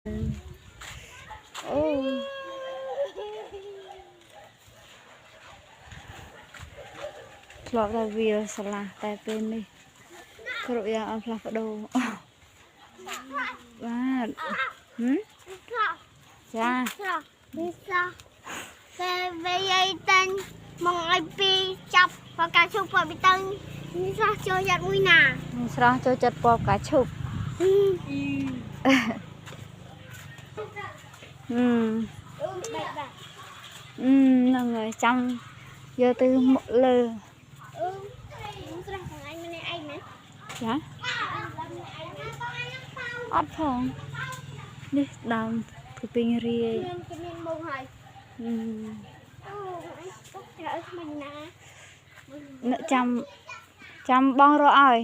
អូធ្លាប់តែវាស្រឡះតែពេលនេះគ្រប់យ៉ាងអត់ផ្លាស់ប្ដូរបាទចានេះសោះពេលវាយតាញ់មកឲ្យពីចាប់បកាឈប់គាត់ពីតាំងនេះសោះចូលយ៉ាត់មួយណា ស្រស់ចូលចិត្តពណ៌ផ្កាឈប់ហ្នឹងហើយចង់យកទៅលើស្រះខាងឯងម្នាក់ឯងណា ចាអត់ផងនេះដើមគឺពេញរាយមានមុខហើយអូអញទុកត្រូវថ្មិញណាអ្នកចាំបងរកឲ្យ